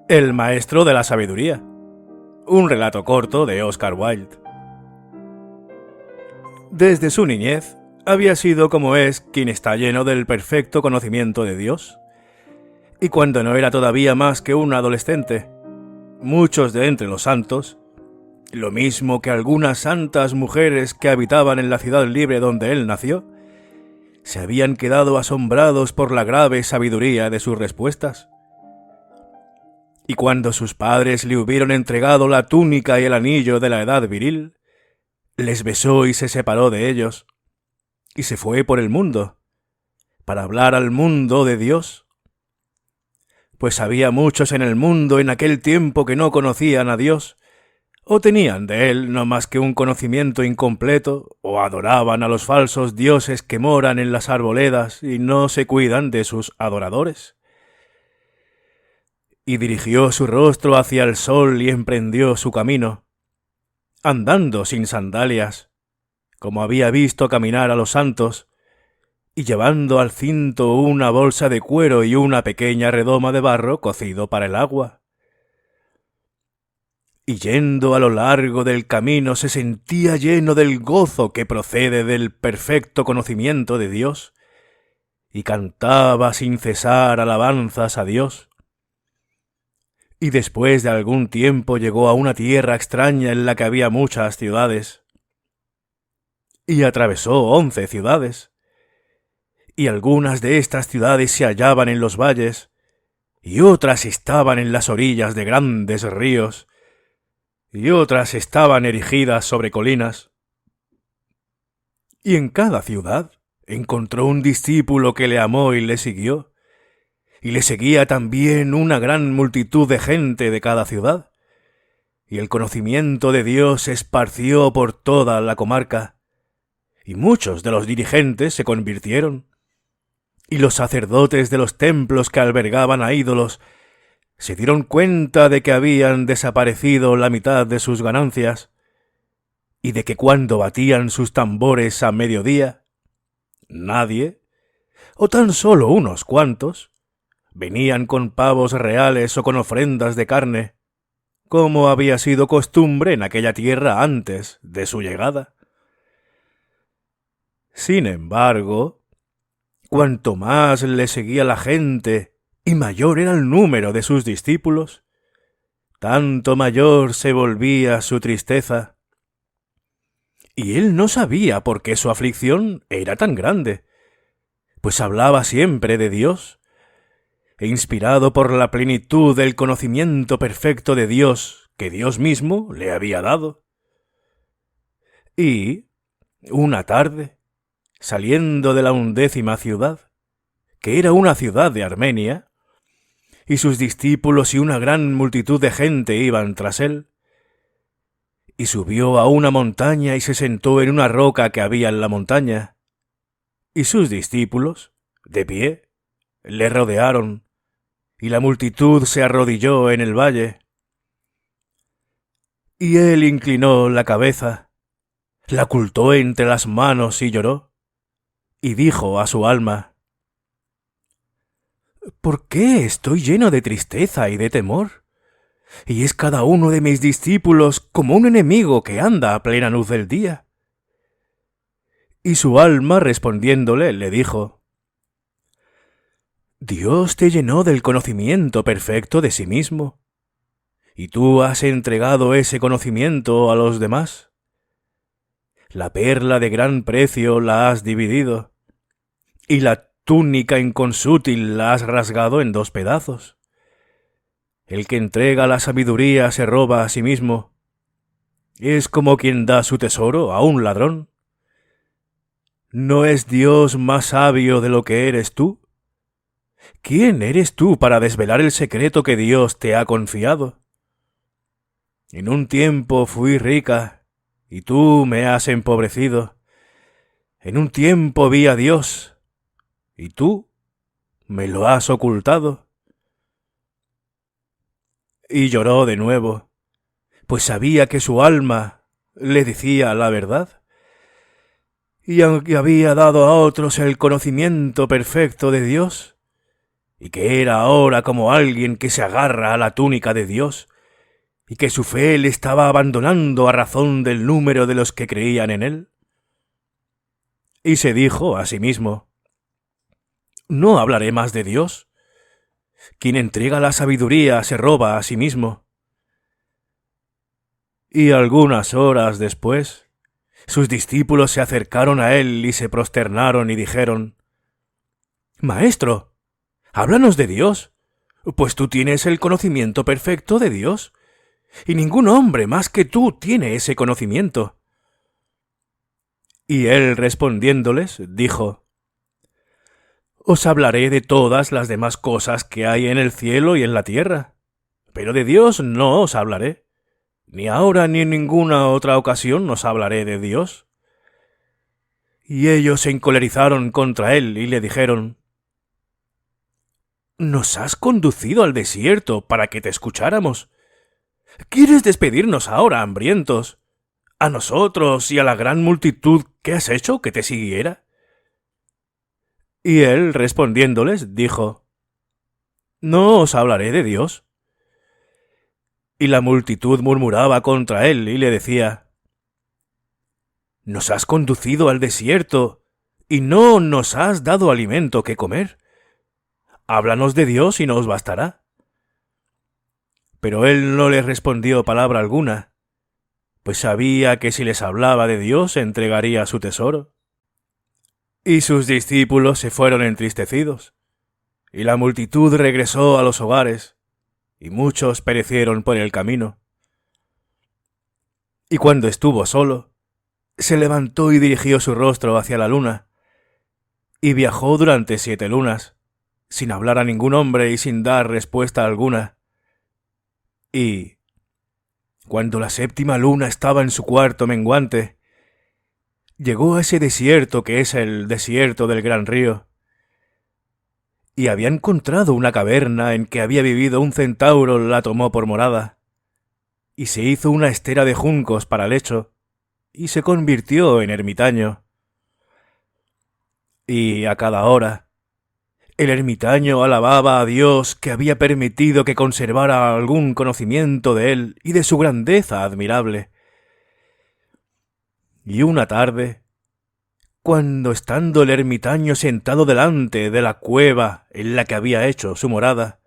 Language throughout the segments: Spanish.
El maestro de la sabiduría. Un relato corto de Oscar Wilde. Desde su niñez, había sido como es quien está lleno del perfecto conocimiento de Dios. Y cuando no era todavía más que un adolescente, muchos de entre los santos, lo mismo que algunas santas mujeres que habitaban en la ciudad libre donde él nació, se habían quedado asombrados por la grave sabiduría de sus respuestas. Y cuando sus padres le hubieron entregado la túnica y el anillo de la edad viril, les besó y se separó de ellos, y se fue por el mundo, para hablar al mundo de Dios. Pues había muchos en el mundo en aquel tiempo que no conocían a Dios, o tenían de él no más que un conocimiento incompleto, o adoraban a los falsos dioses que moran en las arboledas y no se cuidan de sus adoradores. Y dirigió su rostro hacia el sol y emprendió su camino, andando sin sandalias, como había visto caminar a los santos, y llevando al cinto una bolsa de cuero y una pequeña redoma de barro cocido para el agua. Y yendo a lo largo del camino se sentía lleno del gozo que procede del perfecto conocimiento de Dios, y cantaba sin cesar alabanzas a Dios. Y después de algún tiempo llegó a una tierra extraña en la que había muchas ciudades. Y atravesó 11 ciudades. Y algunas de estas ciudades se hallaban en los valles, y otras estaban en las orillas de grandes ríos, y otras estaban erigidas sobre colinas. Y en cada ciudad encontró un discípulo que le amó y le siguió. Y le seguía también una gran multitud de gente de cada ciudad, y el conocimiento de Dios se esparció por toda la comarca, y muchos de los dirigentes se convirtieron, y los sacerdotes de los templos que albergaban a ídolos se dieron cuenta de que habían desaparecido la mitad de sus ganancias, y de que cuando batían sus tambores a mediodía, nadie, o tan solo unos cuantos, venían con pavos reales o con ofrendas de carne, como había sido costumbre en aquella tierra antes de su llegada. Sin embargo, cuanto más le seguía la gente y mayor era el número de sus discípulos, tanto mayor se volvía su tristeza. Y él no sabía por qué su aflicción era tan grande, pues hablaba siempre de Dios, e inspirado por la plenitud del conocimiento perfecto de Dios que Dios mismo le había dado. Y, una tarde, saliendo de la 11ª ciudad, que era una ciudad de Armenia, y sus discípulos y una gran multitud de gente iban tras él, y subió a una montaña y se sentó en una roca que había en la montaña, y sus discípulos, de pie, le rodearon, y la multitud se arrodilló en el valle. Y él inclinó la cabeza, la ocultó entre las manos y lloró, y dijo a su alma: ¿por qué estoy lleno de tristeza y de temor? Y es cada uno de mis discípulos como un enemigo que anda a plena luz del día. Y su alma respondiéndole le dijo: Dios te llenó del conocimiento perfecto de sí mismo, y tú has entregado ese conocimiento a los demás. La perla de gran precio la has dividido, y la túnica inconsútil la has rasgado en 2 pedazos. El que entrega la sabiduría se roba a sí mismo. Es como quien da su tesoro a un ladrón. ¿No es Dios más sabio de lo que eres tú? ¿Quién eres tú para desvelar el secreto que Dios te ha confiado? En un tiempo fui rica, y tú me has empobrecido. En un tiempo vi a Dios, y tú me lo has ocultado. Y lloró de nuevo, pues sabía que su alma le decía la verdad. Y aunque había dado a otros el conocimiento perfecto de Dios, y que era ahora como alguien que se agarra a la túnica de Dios, y que su fe le estaba abandonando a razón del número de los que creían en él. Y se dijo a sí mismo: no hablaré más de Dios. Quien entrega la sabiduría se roba a sí mismo. Y algunas horas después, sus discípulos se acercaron a él y se prosternaron y dijeron: Maestro, háblanos de Dios, pues tú tienes el conocimiento perfecto de Dios, y ningún hombre más que tú tiene ese conocimiento. Y él respondiéndoles, dijo: os hablaré de todas las demás cosas que hay en el cielo y en la tierra, pero de Dios no os hablaré, ni ahora ni en ninguna otra ocasión os hablaré de Dios. Y ellos se encolerizaron contra él y le dijeron: nos has conducido al desierto para que te escucháramos. ¿Quieres despedirnos ahora, hambrientos, a nosotros y a la gran multitud que has hecho que te siguiera? Y él, respondiéndoles, dijo: no os hablaré de Dios. Y la multitud murmuraba contra él y le decía: nos has conducido al desierto y no nos has dado alimento que comer. Háblanos de Dios y nos bastará. Pero él no les respondió palabra alguna, pues sabía que si les hablaba de Dios entregaría su tesoro. Y sus discípulos se fueron entristecidos, y la multitud regresó a los hogares, y muchos perecieron por el camino. Y cuando estuvo solo, se levantó y dirigió su rostro hacia la luna, y viajó durante 7 lunas, sin hablar a ningún hombre y sin dar respuesta alguna. Y, cuando la 7ª luna estaba en su cuarto menguante, llegó a ese desierto que es el desierto del gran río, y había encontrado una caverna en que había vivido un centauro, la tomó por morada, y se hizo una estera de juncos para lecho, y se convirtió en ermitaño. Y a cada hora, el ermitaño alababa a Dios que había permitido que conservara algún conocimiento de él y de su grandeza admirable. Y una tarde, cuando estando el ermitaño sentado delante de la cueva en la que había hecho su morada,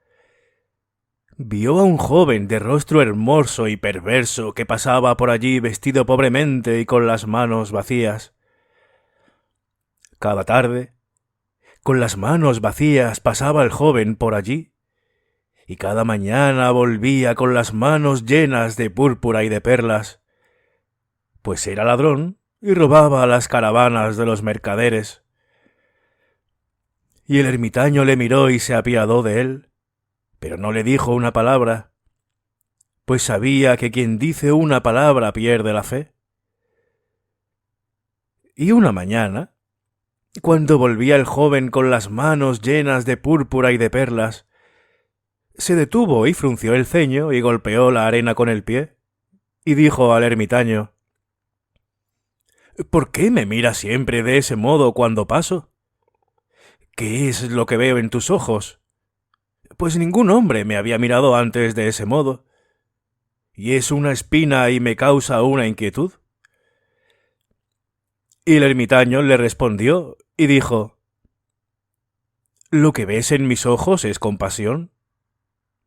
vio a un joven de rostro hermoso y perverso que pasaba por allí vestido pobremente y con las manos vacías. Cada tarde, con las manos vacías pasaba el joven por allí, y cada mañana volvía con las manos llenas de púrpura y de perlas, pues era ladrón y robaba a las caravanas de los mercaderes. Y el ermitaño le miró y se apiadó de él, pero no le dijo una palabra, pues sabía que quien dice una palabra pierde la fe. Y una mañana, cuando volvía el joven con las manos llenas de púrpura y de perlas, se detuvo y frunció el ceño y golpeó la arena con el pie, y dijo al ermitaño: ¿por qué me miras siempre de ese modo cuando paso? ¿Qué es lo que veo en tus ojos? Pues ningún hombre me había mirado antes de ese modo, y es una espina y me causa una inquietud. Y el ermitaño le respondió y dijo: ¿lo que ves en mis ojos es compasión?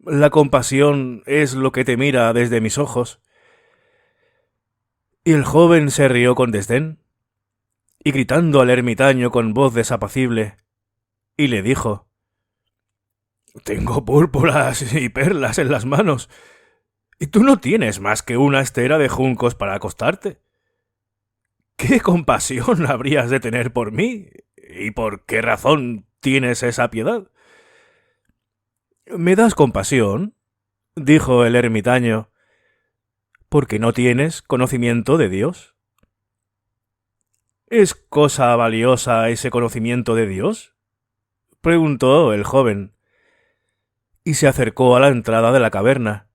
La compasión es lo que te mira desde mis ojos. Y el joven se rió con desdén, y gritando al ermitaño con voz desapacible, y le dijo: tengo púrpuras y perlas en las manos, y tú no tienes más que una estera de juncos para acostarte. ¿Qué compasión habrías de tener por mí? ¿Y por qué razón tienes esa piedad? ¿Me das compasión?, dijo el ermitaño, porque no tienes conocimiento de Dios. ¿Es cosa valiosa ese conocimiento de Dios?, preguntó el joven, y se acercó a la entrada de la caverna.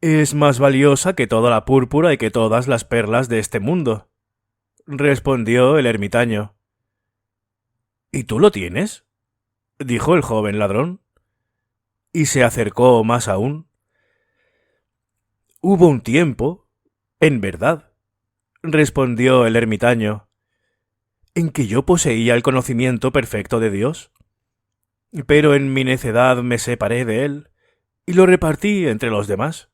Es más valiosa que toda la púrpura y que todas las perlas de este mundo, respondió el ermitaño. ¿Y tú lo tienes?, dijo el joven ladrón, y se acercó más aún. Hubo un tiempo, en verdad, respondió el ermitaño, en que yo poseía el conocimiento perfecto de Dios, pero en mi necedad me separé de él y lo repartí entre los demás.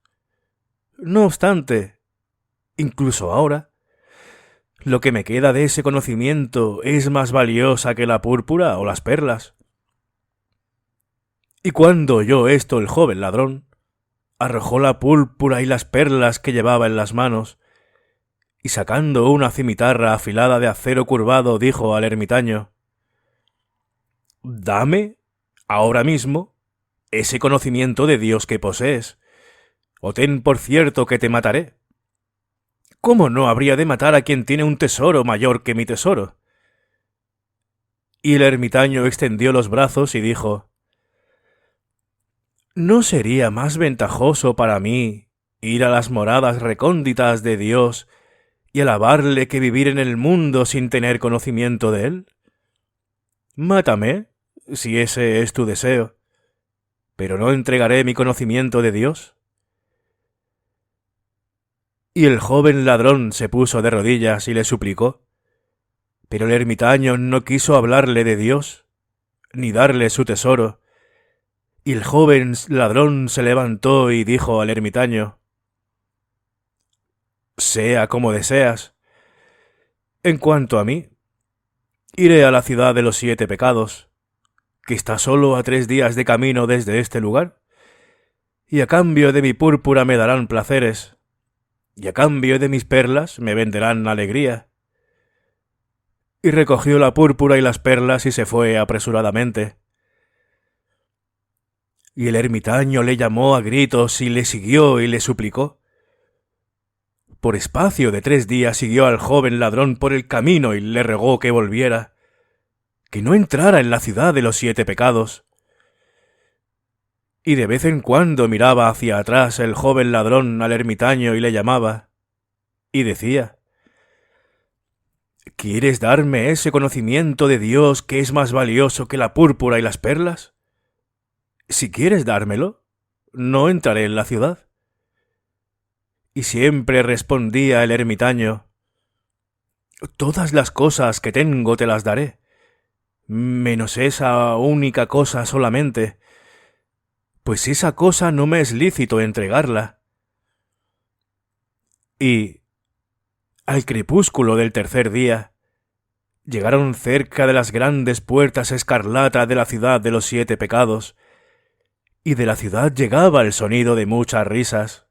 No obstante, incluso ahora, lo que me queda de ese conocimiento es más valiosa que la púrpura o las perlas. Y cuando oyó esto el joven ladrón, arrojó la púrpura y las perlas que llevaba en las manos, y sacando una cimitarra afilada de acero curvado, dijo al ermitaño: «Dame, ahora mismo, ese conocimiento de Dios que posees, o ten por cierto que te mataré». «¿Cómo no habría de matar a quien tiene un tesoro mayor que mi tesoro?». Y el ermitaño extendió los brazos y dijo: ¿no sería más ventajoso para mí ir a las moradas recónditas de Dios y alabarle que vivir en el mundo sin tener conocimiento de él? Mátame, si ese es tu deseo, pero no entregaré mi conocimiento de Dios. Y el joven ladrón se puso de rodillas y le suplicó, pero el ermitaño no quiso hablarle de Dios, ni darle su tesoro. Y el joven ladrón se levantó y dijo al ermitaño: «Sea como deseas. En cuanto a mí, iré a la ciudad de los 7 pecados, que está solo a 3 días de camino desde este lugar, y a cambio de mi púrpura me darán placeres, y a cambio de mis perlas me venderán alegría». Y recogió la púrpura y las perlas y se fue apresuradamente. Y el ermitaño le llamó a gritos y le siguió y le suplicó. Por espacio de 3 días siguió al joven ladrón por el camino y le rogó que volviera, que no entrara en la ciudad de los 7 pecados. Y de vez en cuando miraba hacia atrás el joven ladrón al ermitaño y le llamaba, y decía: «¿Quieres darme ese conocimiento de Dios que es más valioso que la púrpura y las perlas? Si quieres dármelo, no entraré en la ciudad». Y siempre respondía el ermitaño: «Todas las cosas que tengo te las daré, menos esa única cosa solamente, pues esa cosa no me es lícito entregarla». Y, al crepúsculo del 3er día, llegaron cerca de las grandes puertas escarlata de la ciudad de los 7 pecados, y de la ciudad llegaba el sonido de muchas risas.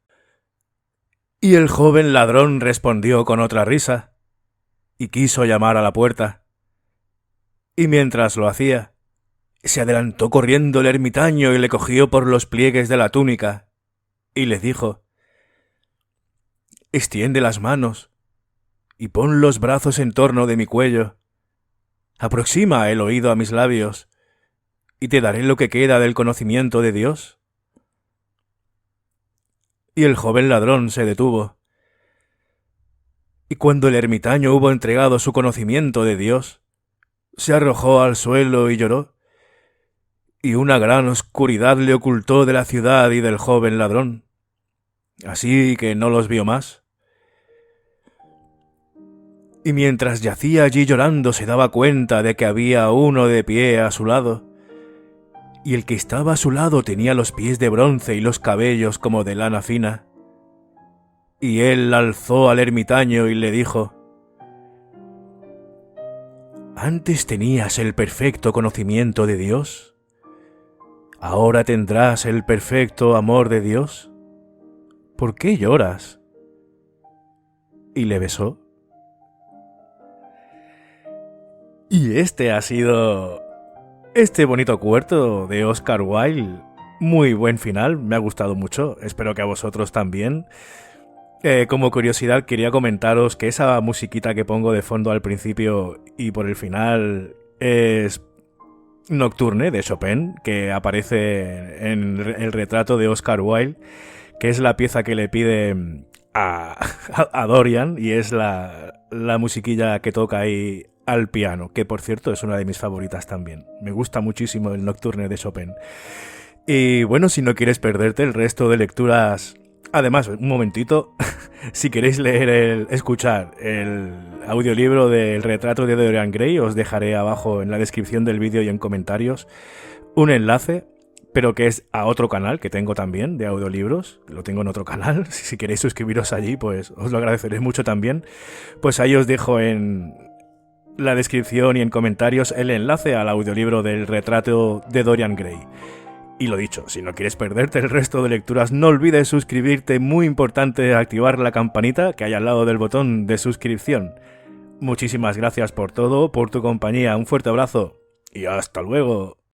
Y el joven ladrón respondió con otra risa, y quiso llamar a la puerta. Y mientras lo hacía, se adelantó corriendo el ermitaño y le cogió por los pliegues de la túnica, y le dijo: «Extiende las manos, y pon los brazos en torno de mi cuello. Aproxima el oído a mis labios, y te daré lo que queda del conocimiento de Dios». Y el joven ladrón se detuvo. Y cuando el ermitaño hubo entregado su conocimiento de Dios, se arrojó al suelo y lloró, y una gran oscuridad le ocultó de la ciudad y del joven ladrón, así que no los vio más. Y mientras yacía allí llorando se daba cuenta de que había uno de pie a su lado, y el que estaba a su lado tenía los pies de bronce y los cabellos como de lana fina. Y él alzó al ermitaño y le dijo: «Antes tenías el perfecto conocimiento de Dios, ¿ahora tendrás el perfecto amor de Dios? ¿Por qué lloras?». Y le besó. Y este ha sido este bonito cuento de Oscar Wilde. Muy buen final, me ha gustado mucho, espero que a vosotros también. Como curiosidad quería comentaros que esa musiquita que pongo de fondo al principio y por el final es Nocturne de Chopin, que aparece en el retrato de Oscar Wilde, que es la pieza que le pide a Dorian, y es la musiquilla que toca ahí al piano, que por cierto es una de mis favoritas también. Me gusta muchísimo el Nocturne de Chopin. Y bueno, si no quieres perderte el resto de lecturas... Además, un momentito, si queréis escuchar el audiolibro del retrato de Dorian Gray, os dejaré abajo en la descripción del vídeo y en comentarios un enlace, pero que es a otro canal que tengo también de audiolibros. Lo tengo en otro canal, si queréis suscribiros allí, pues os lo agradeceré mucho también. Pues ahí os dejo en la descripción y en comentarios el enlace al audiolibro del retrato de Dorian Gray. Y lo dicho, si no quieres perderte el resto de lecturas, no olvides suscribirte, muy importante activar la campanita que hay al lado del botón de suscripción. Muchísimas gracias por todo, por tu compañía, un fuerte abrazo y hasta luego.